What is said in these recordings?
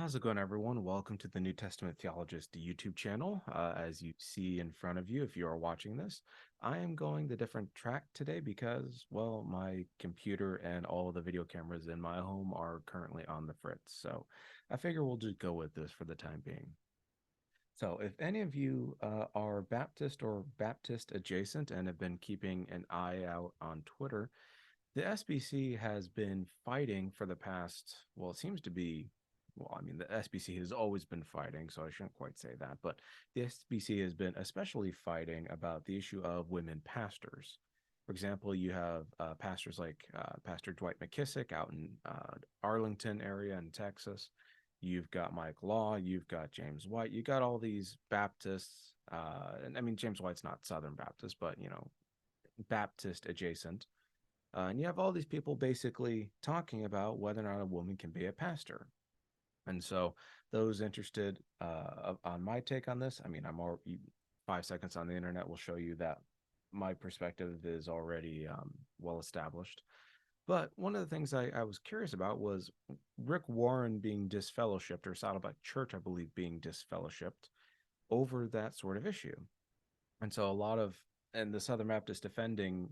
How's it going, everyone? Welcome to the New Testament Theologist YouTube channel. As you see in front of you, if you are watching this, I am going the different track today because, well, my computer and all of the video cameras in my home are currently on the fritz. So I figure we'll just go with this for the time being. So if any of you are Baptist or Baptist adjacent and have been keeping an eye out on Twitter, the SBC has been fighting for the past, well, it seems to be, well, I mean, the SBC has always been fighting, so I shouldn't quite say that, but the SBC has been especially fighting about the issue of women pastors. For example, you have pastors like Pastor Dwight McKissick out in Arlington area in Texas. You've got Mike Law, you've got James White, you got all these Baptists, and I mean, James White's not Southern Baptist, but, Baptist adjacent, and you have all these people basically talking about whether or not a woman can be a pastor. And so, those interested on my take on this, I mean, I'm already 5 seconds on the internet will show you that my perspective is already well established. But one of the things I was curious about was Rick Warren being disfellowshipped, or Saddleback Church, I believe, being disfellowshipped over that sort of issue. And so, a lot of, and the Southern Baptist defending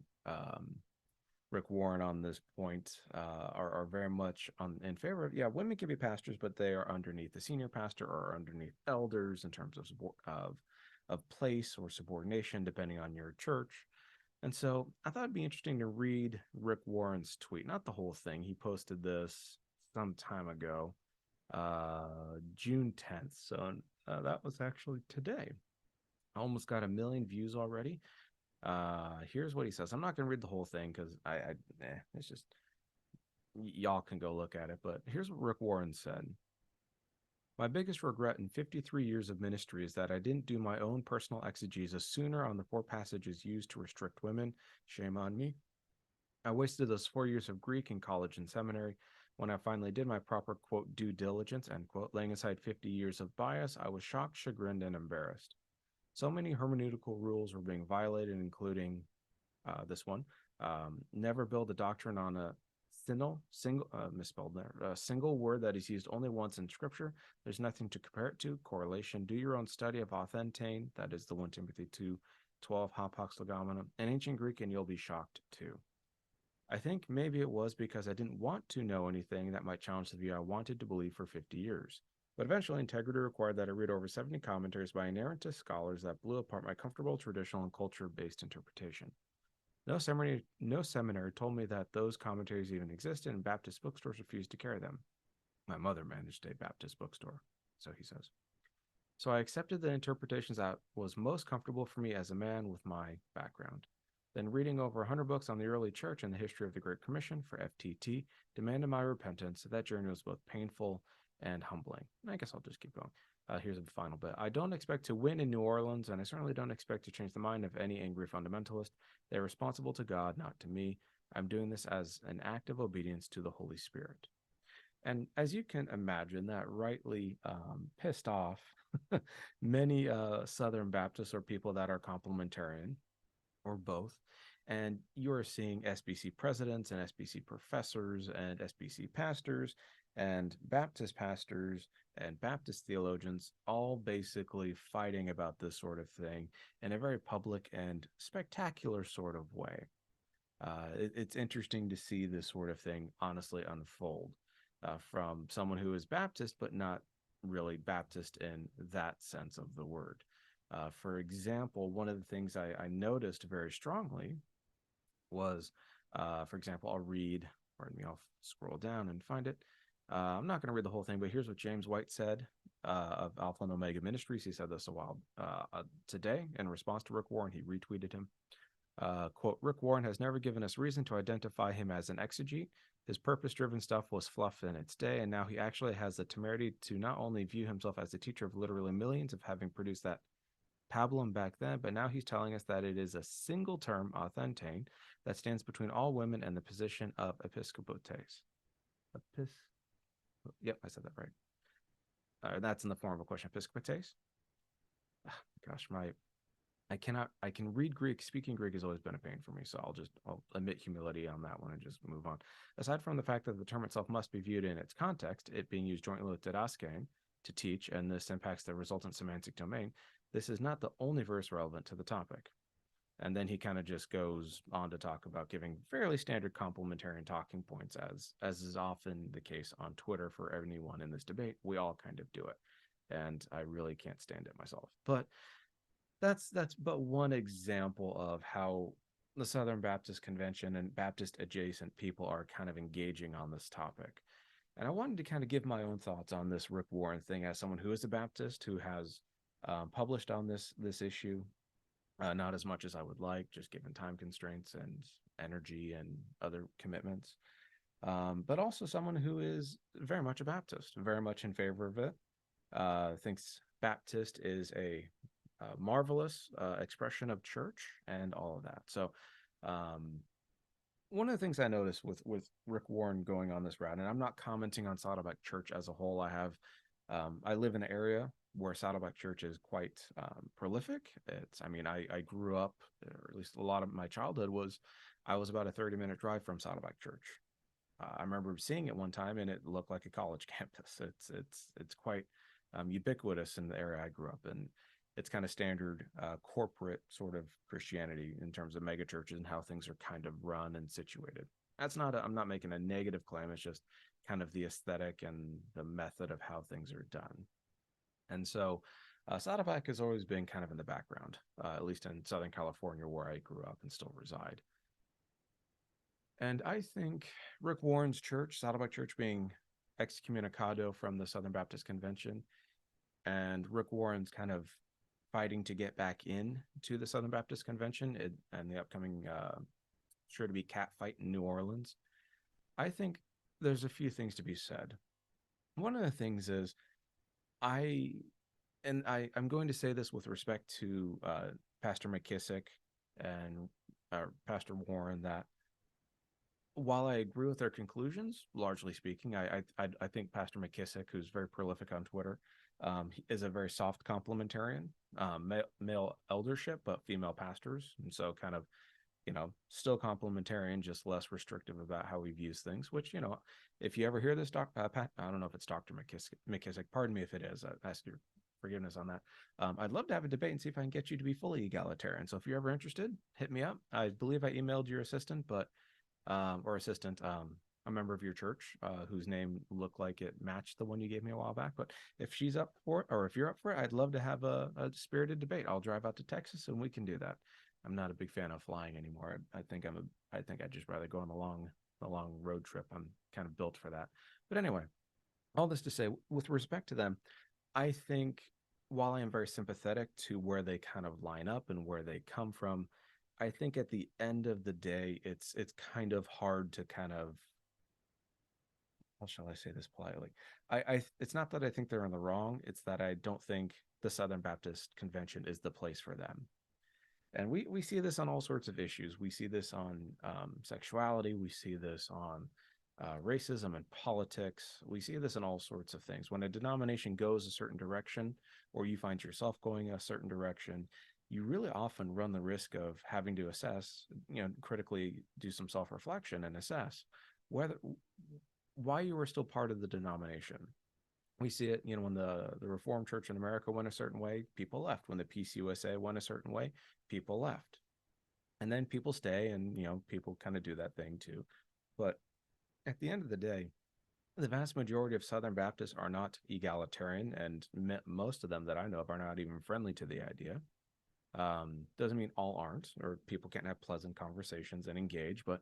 Rick Warren on this point are very much in favor of, yeah, women can be pastors, but they are underneath the senior pastor or underneath elders in terms of support of place or subordination, depending on your church. And so I thought it'd be interesting to read Rick Warren's tweet, not the whole thing. He posted this some time ago, June 10th. So that was actually today. I almost got 1 million views already. Here's what he says. I'm not going to read the whole thing because it's just, y'all can go look at it. But here's what Rick Warren said. My biggest regret in 53 years of ministry is that I didn't do my own personal exegesis sooner on the 4 passages used to restrict women. Shame on me. I wasted those 4 years of Greek in college and seminary. When I finally did my proper, quote, due diligence, end quote, laying aside 50 years of bias, I was shocked, chagrined, and embarrassed. So many hermeneutical rules were being violated, including this one. Never build a doctrine on a misspelled there, a single word that is used only once in Scripture. There's nothing to compare it to. Correlation. Do your own study of authentane. That is the 1 Timothy 2:12 hapax legomena. In ancient Greek, and you'll be shocked too. I think maybe it was because I didn't want to know anything that might challenge the view I wanted to believe for 50 years. But eventually, integrity required that I read over 70 commentaries by inerrantist scholars that blew apart my comfortable traditional and culture-based interpretation. No seminary told me that those commentaries even existed, and Baptist bookstores refused to carry them. My mother managed a Baptist bookstore, so he says. So I accepted the interpretations that was most comfortable for me as a man with my background. Then reading over 100 books on the early church and the history of the Great Commission for FTT demanded my repentance. That journey was both painful and humbling. I guess I'll just keep going. Here's the final bit. I don't expect to win in New Orleans, and I certainly don't expect to change the mind of any angry fundamentalist. They're responsible to God, not to me. I'm doing this as an act of obedience to the Holy Spirit. And as you can imagine, that rightly pissed off many Southern Baptists or people that are complementarian or both. And you're seeing SBC presidents and SBC professors and SBC pastors and Baptist pastors and Baptist theologians all basically fighting about this sort of thing in a very public and spectacular sort of way. It's interesting to see this sort of thing honestly unfold from someone who is Baptist, but not really Baptist in that sense of the word. For example, one of the things I noticed very strongly was, for example, pardon me, I'll scroll down and find it. I'm not going to read the whole thing, but here's what James White said of Alpha and Omega Ministries. He said this a while today in response to Rick Warren. He retweeted him. Quote, Rick Warren has never given us reason to identify him as an exegete. His purpose-driven stuff was fluff in its day, and now he actually has the temerity to not only view himself as the teacher of literally millions of having produced that pablum back then, but now he's telling us that it is a single term, authentane, that stands between all women and the position of episcopotes. Yep, I said that right. That's in the form of a question. Episcopotes? Gosh, my I can read Greek. Speaking Greek has always been a pain for me, so I'll admit humility on that one and just move on. Aside from the fact that the term itself must be viewed in its context, it being used jointly with didaskein to teach, and this impacts the resultant semantic domain, this is not the only verse relevant to the topic. And then he kind of just goes on to talk about giving fairly standard complementarian talking points, as is often the case on Twitter for anyone in this debate. We all kind of do it, and I really can't stand it myself. But that's but one example of how the Southern Baptist Convention and Baptist adjacent people are kind of engaging on this topic. And I wanted to kind of give my own thoughts on this Rick Warren thing as someone who is a Baptist who has published on this issue, not as much as I would like, just given time constraints and energy and other commitments. But also someone who is very much a Baptist, very much in favor of it. Thinks Baptist is a marvelous expression of church and all of that. So, one of the things I noticed with Rick Warren going on this route, and I'm not commenting on Saddleback Church as a whole. I live in an area where Saddleback Church is quite prolific. I grew up, or at least a lot of my childhood I was about a 30-minute drive from Saddleback Church. I remember seeing it one time, and it looked like a college campus. It's quite ubiquitous in the area I grew up in. It's kind of standard corporate sort of Christianity in terms of megachurches and how things are kind of run and situated. I'm not making a negative claim. It's just kind of the aesthetic and the method of how things are done. And so Saddleback has always been kind of in the background, at least in Southern California, where I grew up and still reside. And I think Rick Warren's church, Saddleback Church, being excommunicado from the Southern Baptist Convention, and Rick Warren's kind of fighting to get back in to the Southern Baptist Convention and the upcoming sure to be cat fight in New Orleans, I think there's a few things to be said. One of the things is I'm going to say this with respect to Pastor McKissick and Pastor Warren, that while I agree with their conclusions, largely speaking, I think Pastor McKissick, who's very prolific on Twitter, is a very soft complementarian, male eldership, but female pastors. And so kind of, still complementarian, just less restrictive about how he views things, which, if you ever hear this, Pat, I don't know if it's Dr. McKissick, pardon me if it is, I ask your forgiveness on that. I'd love to have a debate and see if I can get you to be fully egalitarian. So if you're ever interested, hit me up. I believe I emailed your assistant, a member of your church, whose name looked like it matched the one you gave me a while back. But if she's up for it, or if you're up for it, I'd love to have a spirited debate. I'll drive out to Texas and we can do that. I'm not a big fan of flying anymore. I think I'd just rather go on the long road trip. I'm kind of built for that. But anyway, all this to say, with respect to them, I think while I am very sympathetic to where they kind of line up and where they come from, I think at the end of the day, it's kind of hard to kind of, how shall I say this politely? It's not that I think they're in the wrong. It's that I don't think the Southern Baptist Convention is the place for them. And we see this on all sorts of issues. We see this on sexuality. We see this on racism and politics. We see this in all sorts of things. When a denomination goes a certain direction, or you find yourself going a certain direction, you really often run the risk of having to assess, critically do some self-reflection and assess why you were still part of the denomination. We see it, when the Reformed Church in America went a certain way, people left. When the PCUSA went a certain way, people left. And then people stay, and, people kind of do that thing too. But at the end of the day, the vast majority of Southern Baptists are not egalitarian, and most of them that I know of are not even friendly to the idea. Doesn't mean all aren't, or people can't have pleasant conversations and engage, but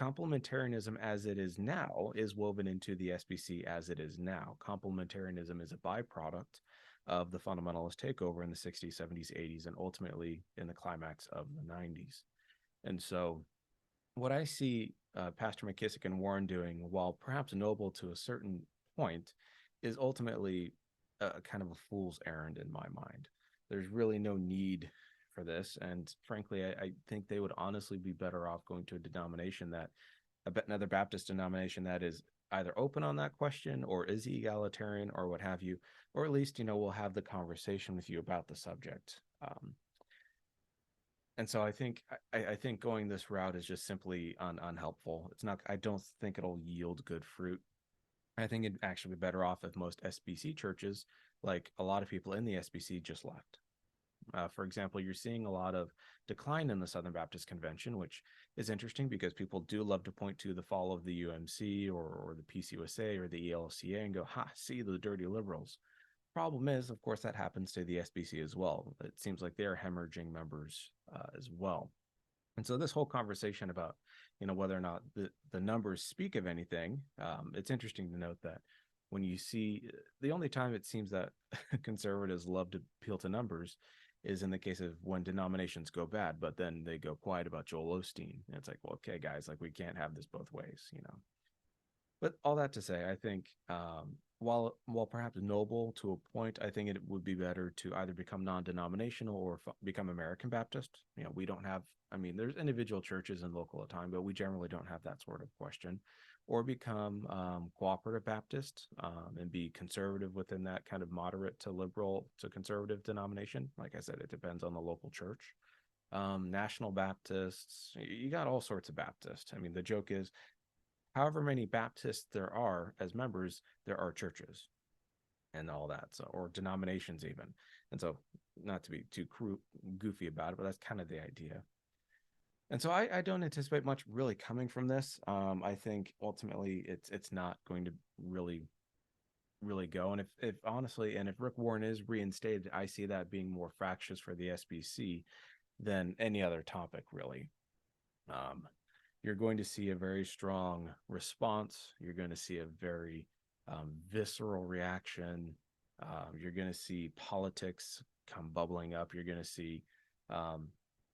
complementarianism as it is now is woven into the SBC as it is now. Complementarianism is a byproduct of the fundamentalist takeover in the 60s, 70s, 80s, and ultimately in the climax of the 90s. And so what I see Pastor McKissick and Warren doing, while perhaps noble to a certain point, is ultimately kind of a fool's errand in my mind. There's really no need for this. And frankly, I think they would honestly be better off going to a denomination another Baptist denomination that is either open on that question or is egalitarian or what have you, or at least, will have the conversation with you about the subject. And so I think going this route is just simply unhelpful. It's not. I don't think it'll yield good fruit. I think it'd actually be better off if most SBC churches, like a lot of people in the SBC, just left. For example, you're seeing a lot of decline in the Southern Baptist Convention, which is interesting because people do love to point to the fall of the UMC or the PCUSA or the ELCA and go, ha, see the dirty liberals. Problem is, of course, that happens to the SBC as well. It seems like they're hemorrhaging members as well. And so this whole conversation about, whether or not the numbers speak of anything, it's interesting to note that when you see the only time it seems that conservatives love to appeal to numbers is in the case of when denominations go bad, but then they go quiet about Joel Osteen. And it's like, well, okay, guys, like we can't have this both ways. But all that to say, I think while perhaps noble to a point, I think it would be better to either become non-denominational or become American Baptist. We don't have. I mean, there's individual churches and local at time, but we generally don't have that sort of question. Or become cooperative Baptist and be conservative within that kind of moderate to liberal to conservative denomination. Like I said, it depends on the local church. National Baptists, you got all sorts of Baptists. I mean, the joke is however many Baptists there are as members, there are churches and all that. So, or denominations even. And so, not to be too goofy about it, but that's kind of the idea. And so, I don't anticipate much really coming from this. I think ultimately it's not going to really go. And if honestly, and if Rick Warren is reinstated, I see that being more fractious for the SBC than any other topic, really. You're going to see a very strong response. You're going to see a very visceral reaction. You're going to see politics come bubbling up. You're going to see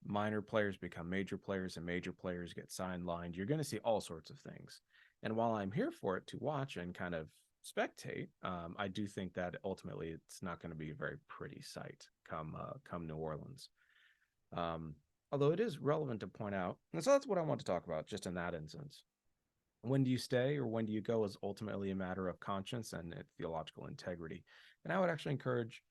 minor players become major players and major players get sidelined. You're going to see all sorts of things. And while I'm here for it to watch and kind of spectate, I do think that ultimately it's not going to be a very pretty sight come New Orleans. Although it is relevant to point out, and so that's what I want to talk about just in that instance. When do you stay or when do you go is ultimately a matter of conscience and theological integrity. And I would actually encourage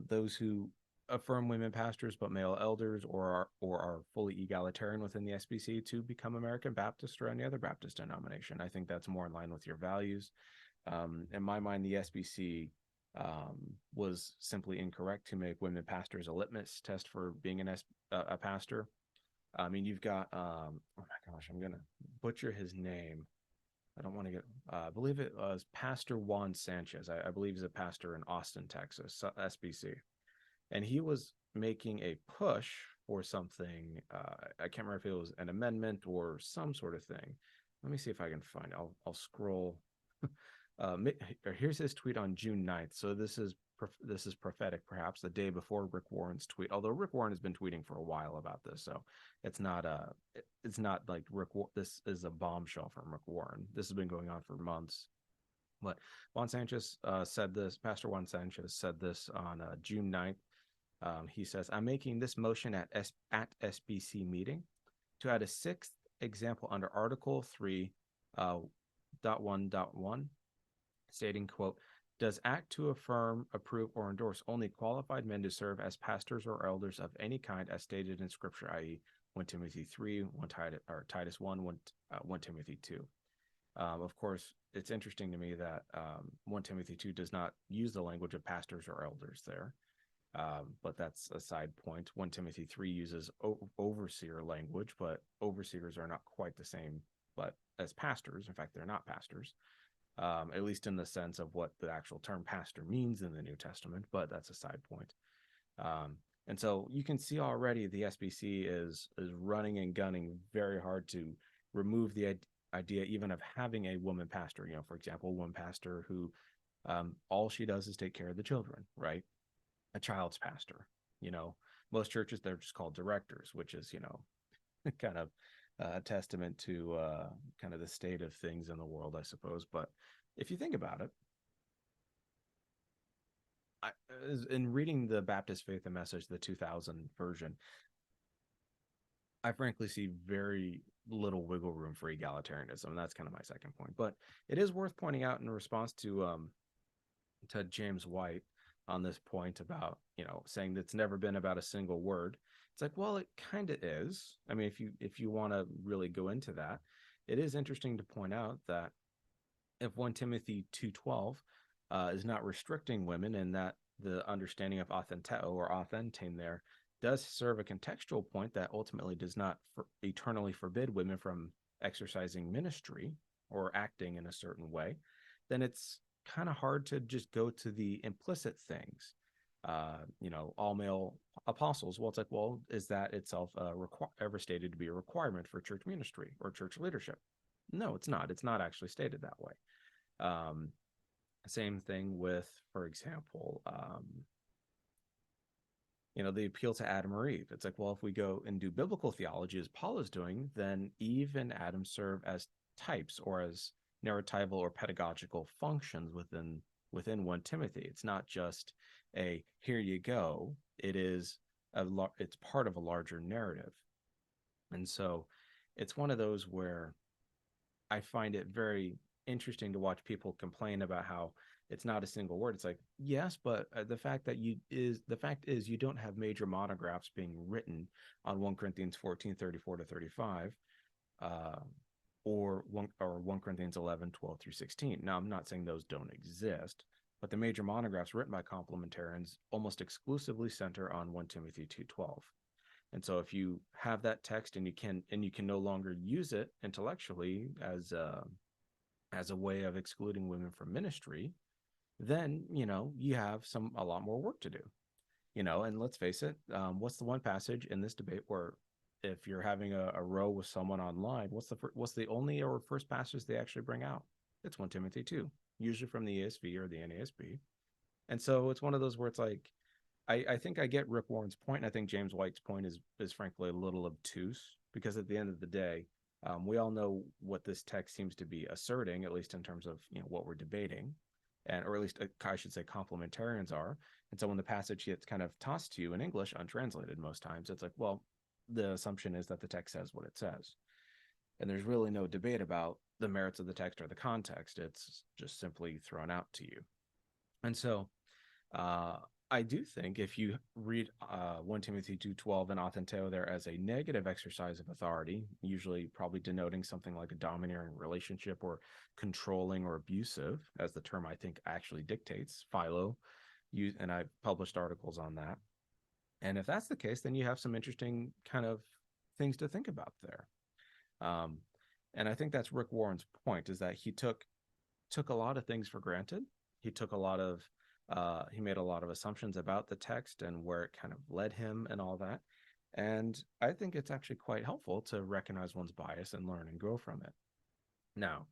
those who affirm women pastors but male elders or are fully egalitarian within the SBC to become American Baptist or any other Baptist denomination. I think that's more in line with your values. In my mind, the SBC was simply incorrect to make women pastors a litmus test for being a pastor. I mean, you've got, oh my gosh, I'm going to butcher his name. I don't want to get, I believe it was Pastor Juan Sanchez. I believe he's a pastor in Austin, Texas, SBC. And he was making a push for something. I can't remember if it was an amendment or some sort of thing. Let me see if I can find it. I'll scroll. Here's his tweet on June 9th. So this is prophetic, perhaps the day before Rick Warren's tweet. Although Rick Warren has been tweeting for a while about this, so it's not like this is a bombshell from Rick Warren. This has been going on for months. But Juan Sanchez said this. Pastor Juan Sanchez said this on June 9th. He says, "I'm making this motion at SBC meeting to add a sixth example under Article 3.1.1, stating, quote, does act to affirm, approve, or endorse only qualified men to serve as pastors or elders of any kind as stated in Scripture, i.e. 1 Timothy 3, 1 Titus 1, 1 Timothy 2. Of course, it's interesting to me that 1 Timothy 2 does not use the language of pastors or elders there. But that's a side point. 1 Timothy 3 uses overseer language, but overseers are not quite the same but as pastors. In fact, they're not pastors, at least in the sense of what the actual term pastor means in the New Testament, but that's a side point. And so you can see already the SBC is running and gunning very hard to remove the idea even of having a woman pastor. For example, one pastor who all she does is take care of the children, right? A child's pastor. Most churches, they're just called directors, which is, kind of a testament to kind of the state of things in the world, I suppose. But if you think about it, in reading the Baptist Faith and Message, the 2000 version, I frankly see very little wiggle room for egalitarianism. And that's kind of my second point. But it is worth pointing out in response to James White on this point about, saying that it's never been about a single word. It's like, well, it kind of is. I mean, if you want to really go into that, it is interesting to point out that if 1 Timothy 2:12 is not restricting women, and that the understanding of authenteo or authentane there does serve a contextual point that ultimately does not eternally forbid women from exercising ministry or acting in a certain way, then it's kind of hard to just go to the implicit things. All male apostles. Well, it's like, well, is that itself ever stated to be a requirement for church ministry or church leadership? No, it's not. It's not actually stated that way. Um, Same thing with, for example, the appeal to Adam or Eve. It's like, well, if we go and do biblical theology as Paul is doing, then Eve and Adam serve as types or as narratival or pedagogical functions within 1 Timothy. It's not just a here you go. It's part of a larger narrative. And so it's one of those where I find it very interesting to watch people complain about how it's not a single word. It's like, yes, but the fact is you don't have major monographs being written on 1 Corinthians 14:34-35, or 1 Corinthians 11:12 through 16. Now, I'm not saying those don't exist, but the major monographs written by complementarians almost exclusively center on 1 Timothy 2:12. And so if you have that text and you can no longer use it intellectually as a way of excluding women from ministry, then you have a lot more work to do. And let's face it, what's the one passage in this debate where if you're having a row with someone online, what's the only or first passage they actually bring out? It's 1 Timothy 2, usually from the ESV or the NASB. And so it's one of those where it's like, I think I get Rick Warren's point, and I think James White's point is frankly a little obtuse, because at the end of the day, we all know what this text seems to be asserting, at least in terms of what we're debating, or at least I should say complementarians are. And so when the passage gets kind of tossed to you in English, untranslated most times, it's like, well, the assumption is that the text says what it says. And there's really no debate about the merits of the text or the context. It's just simply thrown out to you. And so I do think if you read 1 Timothy 2:12 and authenteo there as a negative exercise of authority, usually probably denoting something like a domineering relationship or controlling or abusive, as the term I think actually dictates, philo, and I've published articles on that. And if that's the case, then you have some interesting kind of things to think about there. And I think that's Rick Warren's point, is that he took a lot of things for granted. He made a lot of assumptions about the text and where it kind of led him and all that. And I think it's actually quite helpful to recognize one's bias and learn and grow from it. Now,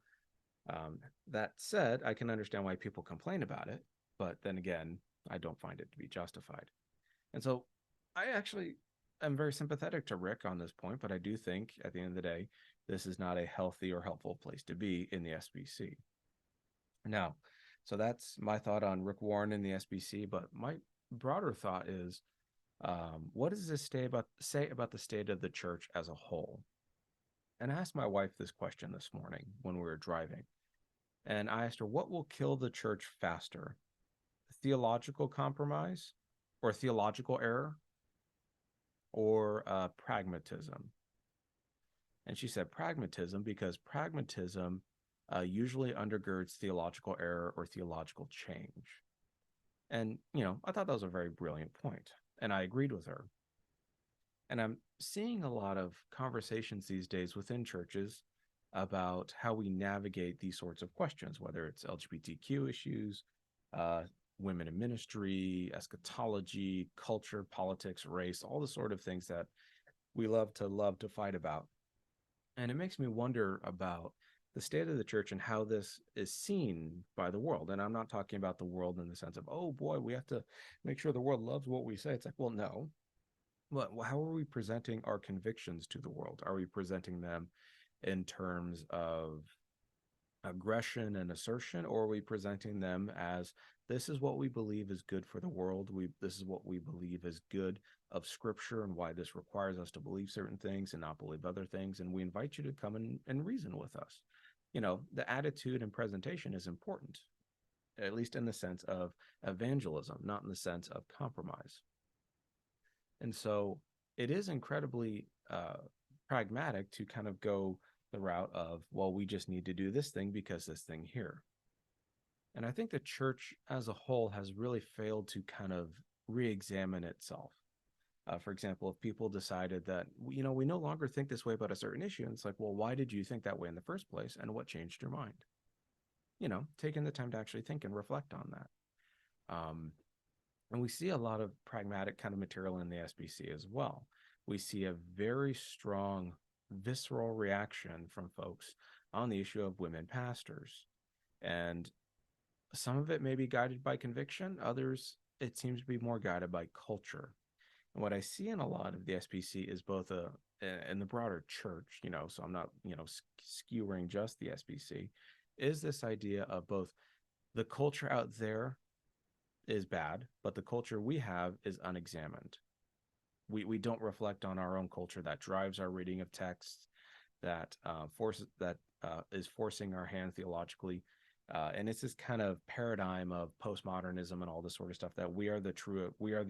that said, I can understand why people complain about it, but then again, I don't find it to be justified. And so I actually am very sympathetic to Rick on this point, but I do think at the end of the day, this is not a healthy or helpful place to be in the SBC. Now, so that's my thought on Rick Warren and the SBC, but my broader thought is, what does this say about the state of the church as a whole? And I asked my wife this question this morning when we were driving, and I asked her, what will kill the church faster, theological compromise or theological error, or pragmatism? And she said pragmatism, because pragmatism usually undergirds theological error or theological change. And, I thought that was a very brilliant point, and I agreed with her. And I'm seeing a lot of conversations these days within churches about how we navigate these sorts of questions, whether it's LGBTQ issues, women in ministry, eschatology, culture, politics, race, all the sort of things that we love to fight about. And it makes me wonder about the state of the church and how this is seen by the world. And I'm not talking about the world in the sense of, oh boy, we have to make sure the world loves what we say. It's like, well, no. But how are we presenting our convictions to the world? Are we presenting them in terms of aggression and assertion, or are we presenting them as, this is what we believe is good for the world, this is what we believe is good of Scripture, and why this requires us to believe certain things and not believe other things, and we invite you to come and reason with us? The attitude and presentation is important, at least in the sense of evangelism, not in the sense of compromise. And so it is incredibly pragmatic to kind of go the route of, well, we just need to do this thing because this thing here. And I think the church as a whole has really failed to kind of re-examine itself. For example, if people decided that, we no longer think this way about a certain issue, and it's like, well, why did you think that way in the first place? And what changed your mind? Taking the time to actually think and reflect on that. And we see a lot of pragmatic kind of material in the SBC as well. We see a very strong visceral reaction from folks on the issue of women pastors. And some of it may be guided by conviction, others, it seems to be more guided by culture. And what I see in a lot of the SBC is both in the broader church, so I'm not, skewering just the SBC, is this idea of both the culture out there is bad, but the culture we have is unexamined. We don't reflect on our own culture that drives our reading of texts, that is forcing our hand theologically. And it's this kind of paradigm of postmodernism and all this sort of stuff that we are the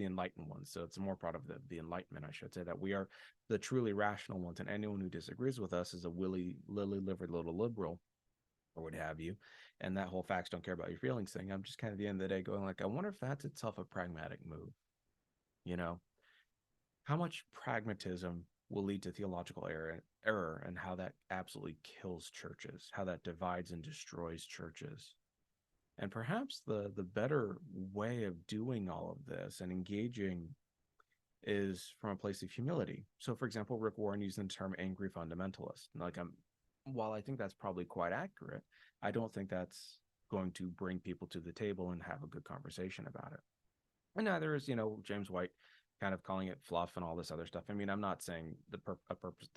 enlightened ones. So it's more part of the Enlightenment, I should say, that we are the truly rational ones. And anyone who disagrees with us is a lily-livered little liberal or what have you. And that whole facts don't care about your feelings thing. I'm just kind of at the end of the day going like, I wonder if that's itself a pragmatic move. How much pragmatism will lead to theological error and how that absolutely kills churches, how that divides and destroys churches. And perhaps the better way of doing all of this and engaging is from a place of humility. So, for example, Rick Warren used the term angry fundamentalist. While I think that's probably quite accurate, I don't think that's going to bring people to the table and have a good conversation about it. And neither is, James White kind of calling it fluff and all this other stuff. I mean, I'm not saying the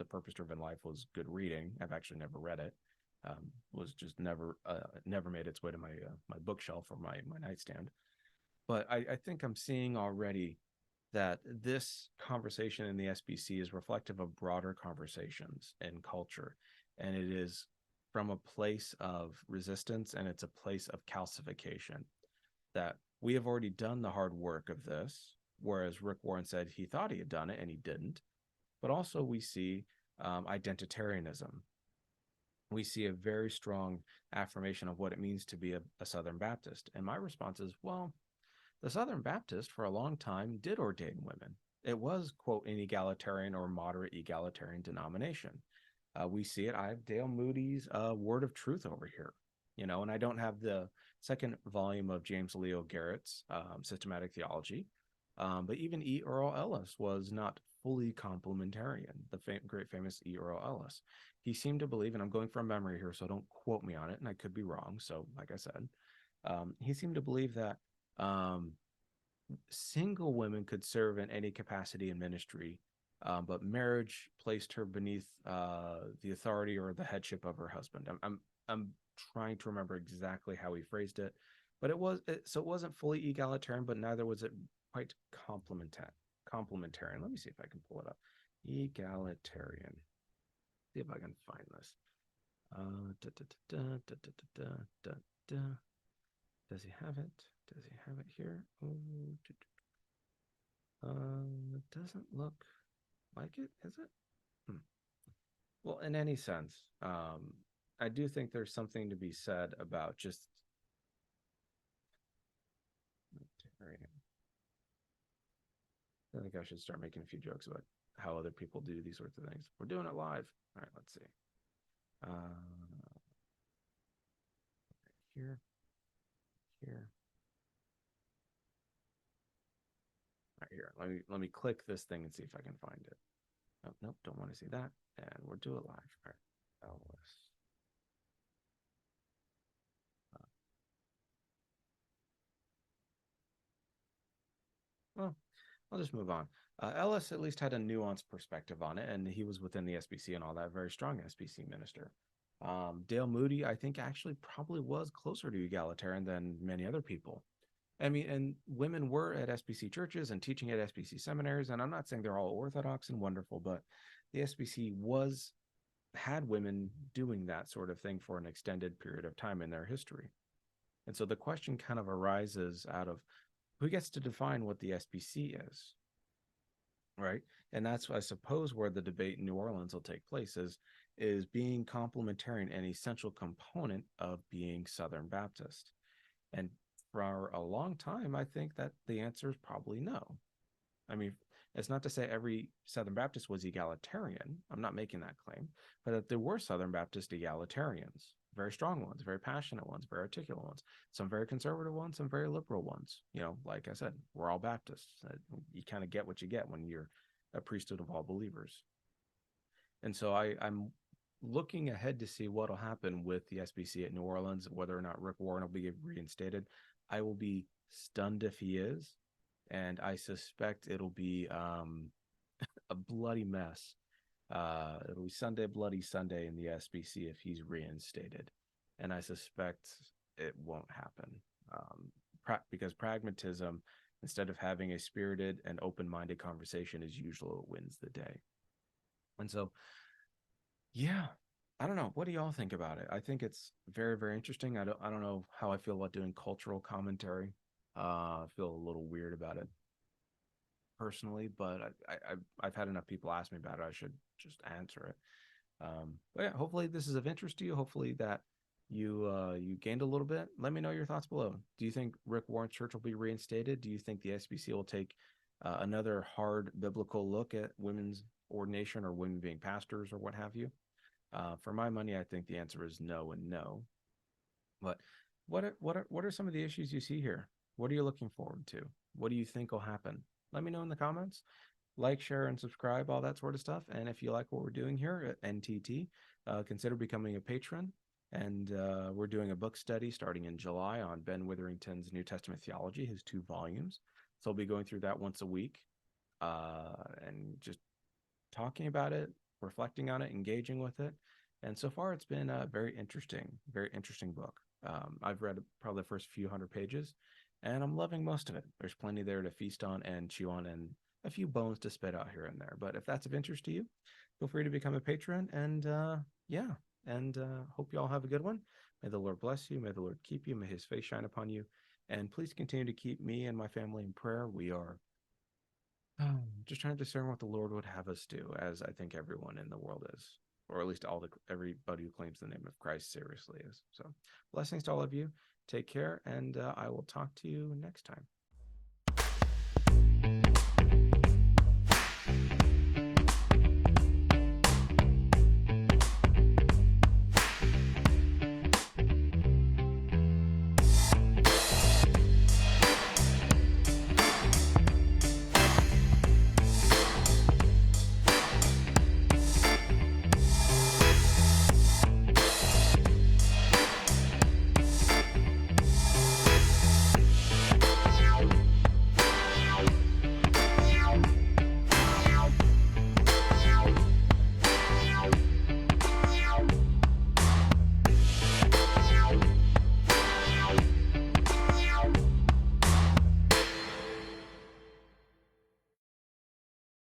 Purpose-Driven Life was good reading. I've actually never read it. Was just never made its way to my bookshelf or my nightstand. But I think I'm seeing already that this conversation in the SBC is reflective of broader conversations in culture. And it is from a place of resistance, and it's a place of calcification, that we have already done the hard work of this, whereas Rick Warren said he thought he had done it and he didn't. But also we see identitarianism. We see a very strong affirmation of what it means to be a Southern Baptist. And my response is, well, the Southern Baptist for a long time did ordain women. It was, quote, an egalitarian or moderate egalitarian denomination. We see it. I have Dale Moody's Word of Truth over here, and I don't have the second volume of James Leo Garrett's Systematic Theology. But even E. Earl Ellis was not fully complementarian, the great famous E. Earl Ellis. He seemed to believe, and I'm going from memory here, so don't quote me on it, and I could be wrong. So, like I said, he seemed to believe that single women could serve in any capacity in ministry, but marriage placed her beneath the authority or the headship of her husband. I'm trying to remember exactly how he phrased it, but it wasn't fully egalitarian, but neither was it quite complementarian. Let me see if I can pull it up. Egalitarian. See if I can find this. Does he have it? Does he have it here? It doesn't look like it, is it? Well, in any sense, I do think there's something to be said about just I think I should start making a few jokes about how other people do these sorts of things. We're doing it live. All right, let's see. Here. All right, here. Let me click this thing and see if I can find it. Oh, nope, don't want to see that. And we'll do it live. All right, Ellis. Well, I'll just move on. Ellis at least had a nuanced perspective on it, and he was within the SBC and all that, very strong SBC minister. Dale Moody, I think, actually probably was closer to egalitarian than many other people. I mean, and women were at SBC churches and teaching at SBC seminaries, and I'm not saying they're all orthodox and wonderful, but the SBC had women doing that sort of thing for an extended period of time in their history. And so the question kind of arises out of who gets to define what the SBC is? right? And that's, I suppose, where the debate in New Orleans will take place is being complementarian an essential component of being Southern Baptist. And for a long time, I think that the answer is probably no. I mean, it's not to say every Southern Baptist was egalitarian. I'm not making that claim, but that there were Southern Baptist egalitarians, very strong ones, very passionate ones, very articulate ones, some very conservative ones, some very liberal ones. You know, like I said, we're all Baptists. You kind of get what you get when you're a priesthood of all believers. And so I'm looking ahead to see what will happen with the SBC at New Orleans, whether or not Rick Warren will be reinstated. I will be stunned if he is, and I suspect it'll be a bloody mess. It'll be Sunday, bloody Sunday in the SBC if he's reinstated, and I suspect it won't happen because pragmatism, instead of having a spirited and open-minded conversation, is usually what wins the day. And so, yeah, I don't know. What do y'all think about it? I think it's very, very interesting. I don't know how I feel about doing cultural commentary. I feel a little weird about it personally, but I've had enough people ask me about it. I should just answer it. But yeah, hopefully this is of interest to you. Hopefully that you gained a little bit. Let me know your thoughts below. Do you think Rick Warren's church will be reinstated? Do you think the SBC will take another hard biblical look at women's ordination or women being pastors or what have you? For my money, I think the answer is no and no. But what are some of the issues you see here? What are you looking forward to? What do you think will happen? Let me know in the comments. Like, share, and subscribe, all that sort of stuff. And if you like what we're doing here at NTT, consider becoming a patron. And we're doing a book study starting in July on Ben Witherington's New Testament Theology, his 2 volumes. So I'll be going through that once a week and just talking about it, reflecting on it, engaging with it. And so far, it's been a very interesting book. I've read probably the first few hundred pages, and I'm loving most of it. There's plenty there to feast on and chew on, and a few bones to spit out here and there. But if that's of interest to you, feel free to become a patron. And hope you all have a good one. May the Lord bless you. May the Lord keep you. May his face shine upon you. And please continue to keep me and my family in prayer. We are just trying to discern what the Lord would have us do, as I think everyone in the world is, or at least everybody who claims the name of Christ seriously is. So blessings to all of you. Take care, and I will talk to you next time.